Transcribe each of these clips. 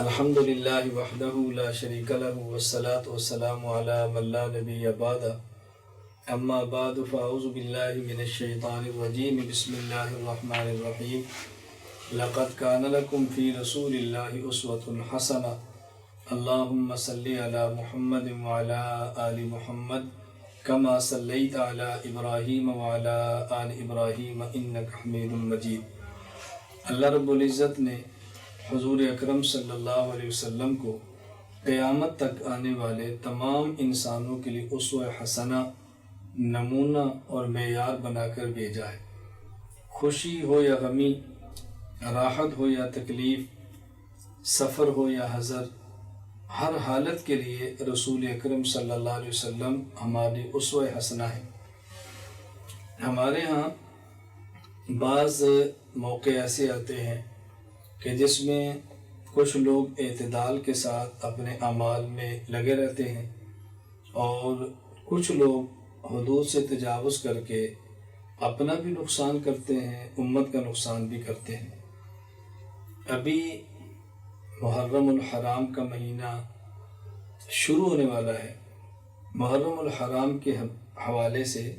الحمد للہ وحدہ لا شریک لہ والصلاة والسلام علی من لا نبی بعدہ اما بعد فاعوذ باللہ من الشیطان الرجیم بسم اللہ الرحمن الرحیم لقد کان لکم فی رسول اللہ اسوۃ حسنہ اللہم صلی علی محمد وعلی آل محمد کما صلیت علی ابراہیم وعلی آل ابراہیم انک حمید مجید۔ اللہ رب العزت نے حضور اکرم صلی اللہ علیہ وسلم کو قیامت تک آنے والے تمام انسانوں کے لیے اسوہ حسنہ، نمونہ اور معیار بنا کر بھیجا ہے۔ خوشی ہو یا غمی، راحت ہو یا تکلیف، سفر ہو یا حضر، ہر حالت کے لیے رسول اکرم صلی اللہ علیہ وسلم ہماری اسوہ حسنہ ہے۔ ہمارے ہاں بعض موقع ایسے آتے ہیں کہ جس میں کچھ لوگ اعتدال کے ساتھ اپنے اعمال میں لگے رہتے ہیں اور کچھ لوگ حدود سے تجاوز کر کے اپنا بھی نقصان کرتے ہیں، امت کا نقصان بھی کرتے ہیں۔ ابھی محرم الحرام کا مہینہ شروع ہونے والا ہے۔ محرم الحرام کے حوالے سے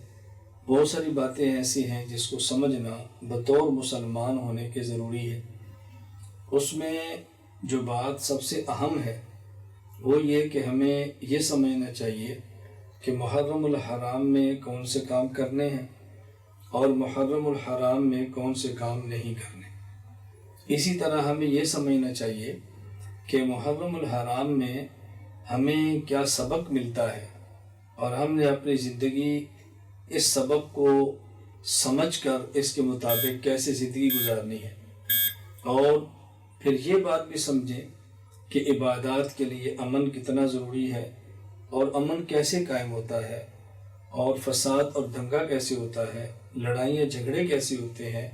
بہت ساری باتیں ایسی ہیں جس کو سمجھنا بطور مسلمان ہونے کے ضروری ہے۔ اس میں جو بات سب سے اہم ہے وہ یہ کہ ہمیں یہ سمجھنا چاہیے کہ محرم الحرام میں کون سے کام کرنے ہیں اور محرم الحرام میں کون سے کام نہیں کرنے۔ اسی طرح ہمیں یہ سمجھنا چاہیے کہ محرم الحرام میں ہمیں کیا سبق ملتا ہے اور ہم نے اپنی زندگی اس سبق کو سمجھ کر اس کے مطابق کیسے زندگی گزارنی ہے، اور پھر یہ بات بھی سمجھیں کہ عبادات کے لیے امن کتنا ضروری ہے اور امن کیسے قائم ہوتا ہے، اور فساد اور دنگا کیسے ہوتا ہے، لڑائیاں جھگڑے کیسے ہوتے ہیں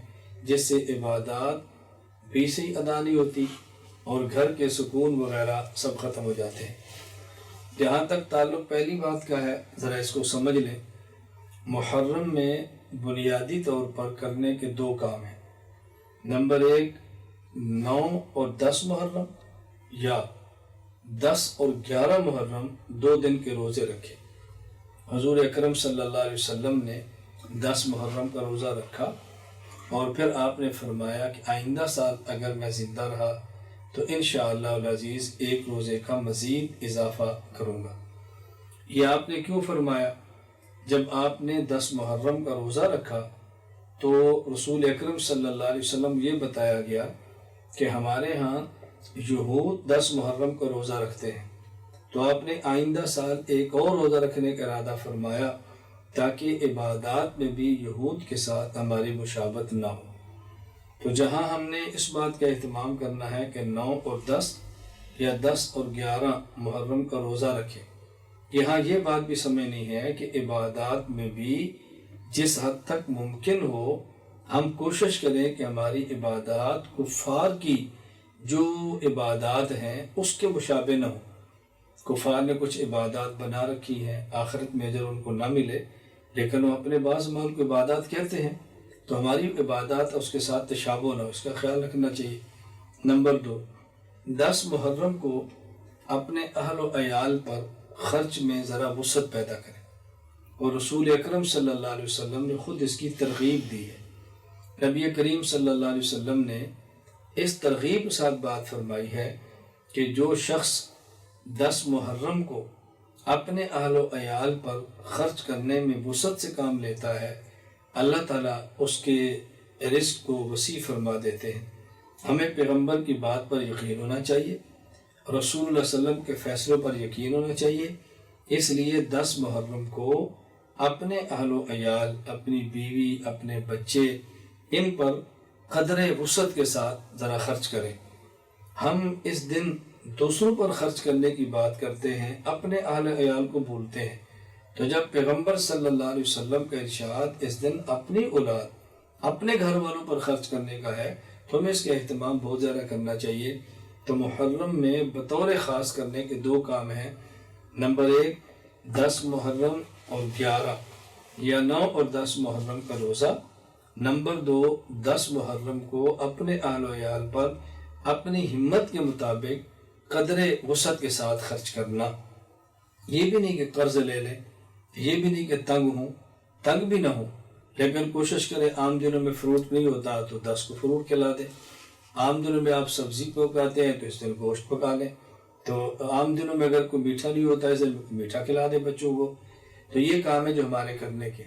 جس سے عبادات بھی صحیح ادا نہیں ہوتی اور گھر کے سکون وغیرہ سب ختم ہو جاتے ہیں۔ جہاں تک تعلق پہلی بات کا ہے، ذرا اس کو سمجھ لیں۔ محرم میں بنیادی طور پر کرنے کے دو کام ہیں۔ نمبر 1، 9 اور 10 محرم یا 10 اور 11 محرم 2 دن کے روزے رکھے۔ حضور اکرم صلی اللہ علیہ وسلم نے 10 محرم کا روزہ رکھا اور پھر آپ نے فرمایا کہ آئندہ سال اگر میں زندہ رہا تو انشاءاللہ العزیز ایک روزے کا مزید اضافہ کروں گا۔ یہ آپ نے کیوں فرمایا؟ جب آپ نے 10 محرم کا روزہ رکھا تو رسول اکرم صلی اللہ علیہ وسلم یہ بتایا گیا کہ ہمارے ہاں یہود 10 محرم کا روزہ رکھتے ہیں، تو آپ نے آئندہ سال ایک اور روزہ رکھنے کا ارادہ فرمایا تاکہ عبادات میں بھی یہود کے ساتھ ہماری مشابہت نہ ہو۔ تو جہاں ہم نے اس بات کا اہتمام کرنا ہے کہ 9 اور 10 یا 10 اور 11 محرم کا روزہ رکھیں، یہاں یہ بات بھی سمجھنی ہے کہ عبادات میں بھی جس حد تک ممکن ہو ہم کوشش کریں کہ ہماری عبادات کفار کی جو عبادات ہیں اس کے مشابہ نہ ہوں۔ کفار نے کچھ عبادات بنا رکھی ہیں، آخرت میں اجر ان کو نہ ملے، لیکن وہ اپنے بعض مال کو عبادات کہتے ہیں، تو ہماری عبادات اس کے ساتھ تشابہ نہ ہو، اس کا خیال رکھنا چاہیے۔ نمبر 2، 10 محرم کو اپنے اہل و عیال پر خرچ میں ذرا وسعت پیدا کریں، اور رسول اکرم صلی اللہ علیہ وسلم نے خود اس کی ترغیب دی ہے۔ نبی کریم صلی اللہ علیہ وسلم نے اس ترغیب کے ساتھ بات فرمائی ہے کہ جو شخص 10 محرم کو اپنے اہل و عیال پر خرچ کرنے میں وسعت سے کام لیتا ہے، اللہ تعالیٰ اس کے رزق کو وسیع فرما دیتے ہیں۔ ہمیں پیغمبر کی بات پر یقین ہونا چاہیے، رسول اللہ صلی اللہ علیہ وسلم کے فیصلوں پر یقین ہونا چاہیے۔ اس لیے 10 محرم کو اپنے اہل و عیال، اپنی بیوی، اپنے بچے، ان پر قدر وسعت کے ساتھ ذرا خرچ کریں۔ ہم اس دن دوسروں پر خرچ کرنے کی بات کرتے ہیں، اپنے اہل عیال کو بھولتے ہیں، تو جب پیغمبر صلی اللہ علیہ وسلم کا ارشاد اس دن اپنی اولاد، اپنے گھر والوں پر خرچ کرنے کا ہے تو ہمیں اس کا اہتمام بہت زیادہ کرنا چاہیے۔ تو محرم میں بطور خاص کرنے کے 2 کام ہیں۔ نمبر 1، 10 محرم اور 11 یا 9 اور 10 محرم کا روزہ۔ نمبر 2، 10 محرم کو اپنے اہل و عیال پر اپنی ہمت کے مطابق قدر وسعت کے ساتھ خرچ کرنا، یہ بھی نہیں کہ قرض لے لیں، یہ بھی نہیں کہ تنگ بھی نہ ہو، لیکن کوشش کریں عام دنوں میں فروٹ نہیں ہوتا تو 10 کو فروٹ کھلا دیں، عام دنوں میں آپ سبزی پکاتے ہیں تو اس دن گوشت پکا لیں، تو عام دنوں میں اگر کوئی میٹھا نہیں ہوتا اس دن میٹھا کھلا دیں بچوں کو۔ تو یہ کام ہے جو ہمارے کرنے کے